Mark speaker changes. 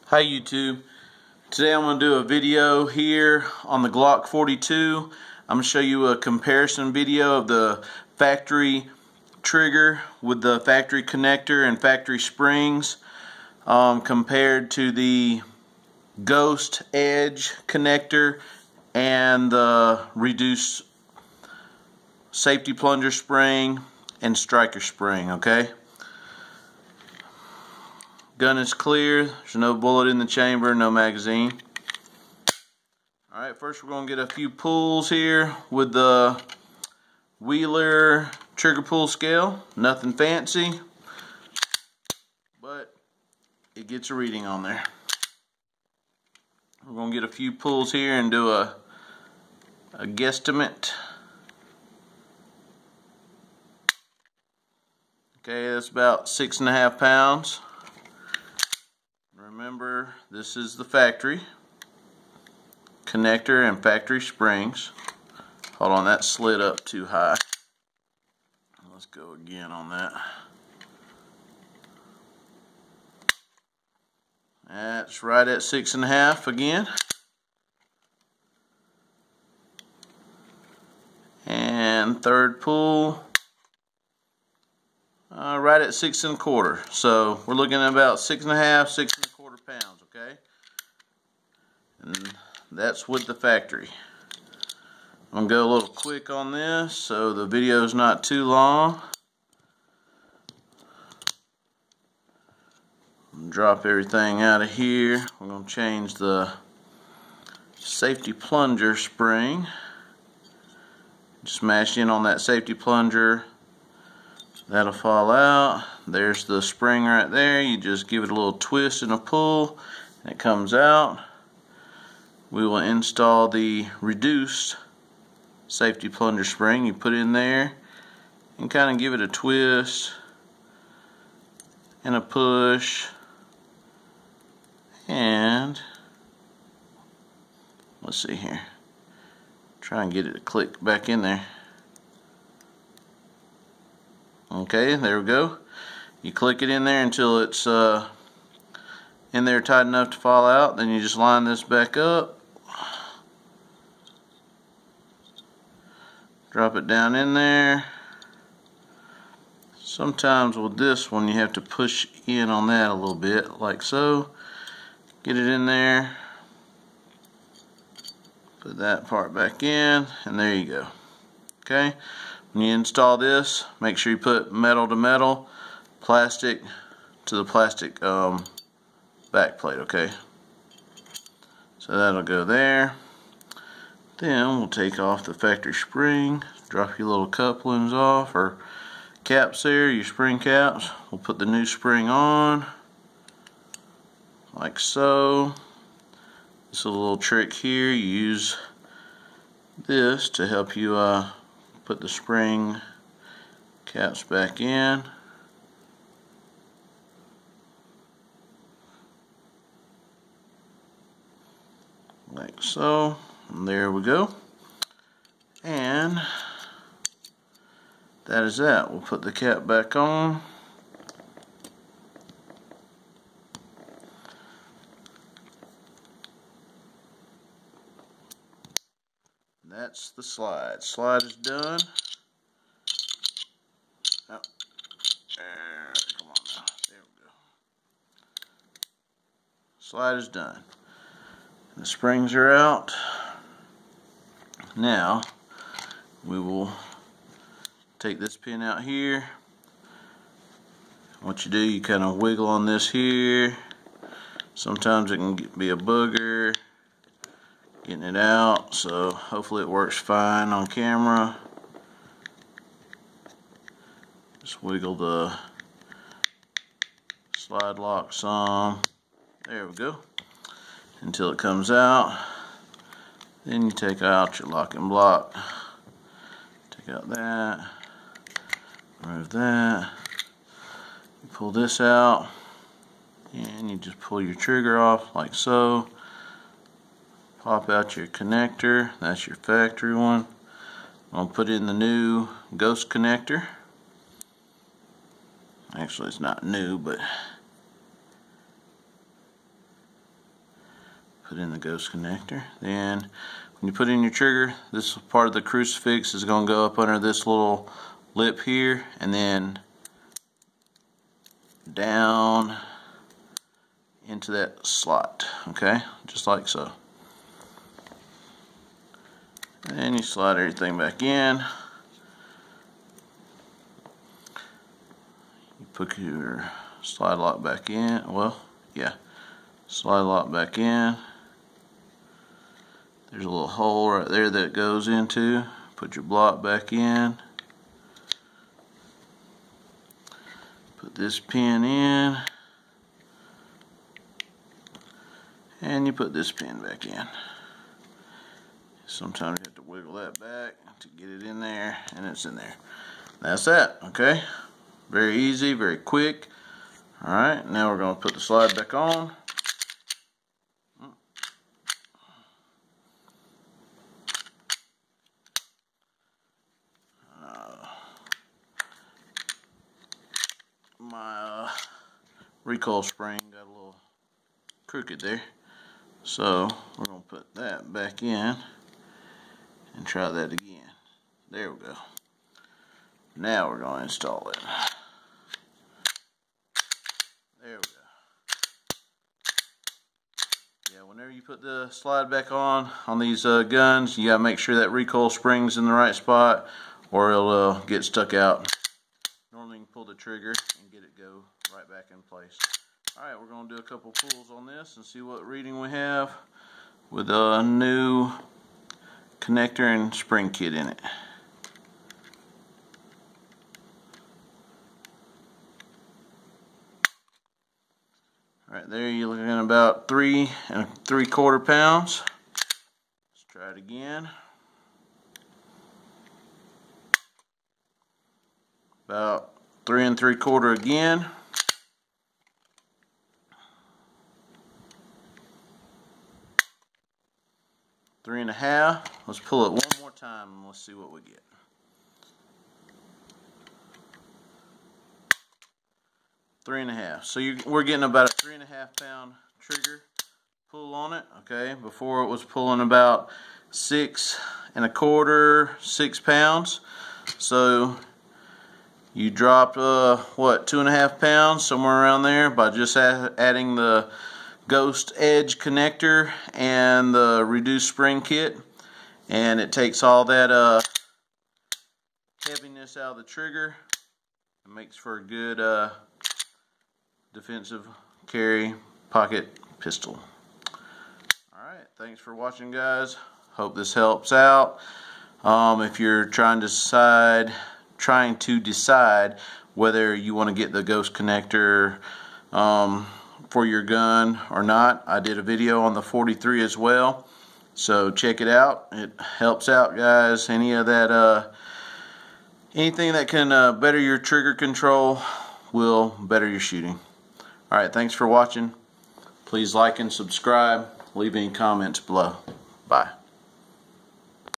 Speaker 1: Hi YouTube. Today I'm going to do a video here on the Glock 42. I'm going to show you a comparison video of the factory trigger with the factory connector and factory springs compared to the Ghost Edge connector and the reduced safety plunger spring and striker spring. Okay. Gun is clear, there's no bullet in the chamber, no magazine. Alright, first we're going to get a few pulls here with the Wheeler trigger pull scale. Nothing fancy, but it gets a reading on there. We're going to get a few pulls here and do a guesstimate. Okay, that's about 6.5 pounds. Remember, this is the factory connector and factory springs. Hold on, that slid up too high. Let's go again on that. That's right at 6.5 again. And third pull, right at 6.25. So we're looking at about 6.5, 6.25 pounds, okay? And that's with the factory. I'm going to go a little quick on this so the video is not too long. Drop everything out of here. We're going to change the safety plunger spring. Just smash in on that safety plunger. That'll fall out. There's the spring right there. You just give it a little twist and a pull and it comes out. We will install the reduced safety plunger spring. You put it in there and kind of give it a twist and a push, and let's see here, try and get it to click back in there. Okay, there we go. You click it in there until it's in there tight enough to fall out. Then you just line this back up, drop it down in there. Sometimes with this one you have to push in on that a little bit, like so. Get it in there, put that part back in, and there you go. Okay. When you install this, make sure you put metal to metal, plastic to the plastic back plate, okay? So that'll go there. Then we'll take off the factory spring, drop your little couplings off, or caps there, your spring caps. We'll put the new spring on, like so. This is a little trick here. You use this to help you put the spring caps back in. Like so. And there we go. And that is that. We'll put the cap back on. That's the slide. Slide is done. Oh, come on now. There we go. Slide is done. The springs are out. Now we will take this pin out here. What you do, you kind of wiggle on this here. Sometimes it can be a booger. Getting it out, so hopefully it works fine on camera. Just wiggle the slide lock some. There we go. Until it comes out. Then you take out your locking block. Take out that. Remove that. You pull this out. And you just pull your trigger off like so. Pop out your connector. That's your factory one. I'm going to put in the new Ghost connector. Actually, it's not new, but Put in the ghost connector. Then when you put in your trigger, this part of the crucifix is going to go up under this little lip here, and then down into that slot, okay, just like so. And you slide everything back in. You put your slide lock back in. Well, yeah, slide lock back in. There's a little hole right there that it goes into. Put your block back in. Put this pin in. And you put this pin back in. Sometimes you have to wiggle that back to get it in there, and it's in there. That's that, okay? Very easy, very quick. Alright, now we're going to put the slide back on. My recoil spring got a little crooked there, so we're going to put that back in and try that again. There we go. Now we're going to install it. There we go. Yeah, whenever you put the slide back on these guns, you got to make sure that recoil spring's in the right spot, or it'll get stuck out. Normally you can pull the trigger and get it go right back in place. Alright, we're going to do a couple pulls on this and see what reading we have with a new connector and spring kit in it. Alright, there you're looking at about 3 3/4 pounds. Let's try it again. About 3 3/4 again. 3 1/2. Let's pull it one more time and let's see what we get. 3 1/2. So we're getting about a 3 1/2 pound trigger pull on it. Okay, before it was pulling about 6 1/4, 6 pounds. So you dropped what, 2 1/2 pounds, somewhere around there, by just adding the ghost edge connector and the reduced spring kit, and it takes all that heaviness out of the trigger. It makes for a good defensive carry pocket pistol. Alright, thanks for watching, guys. Hope this helps out. If you're trying to decide whether you want to get the ghost connector for your gun or not, I did a video on the 43 as well, so check it out. It helps out, guys. Any of that anything that can better your trigger control will better your shooting. Alright, thanks for watching. Please like and subscribe. Leave any comments below. Bye.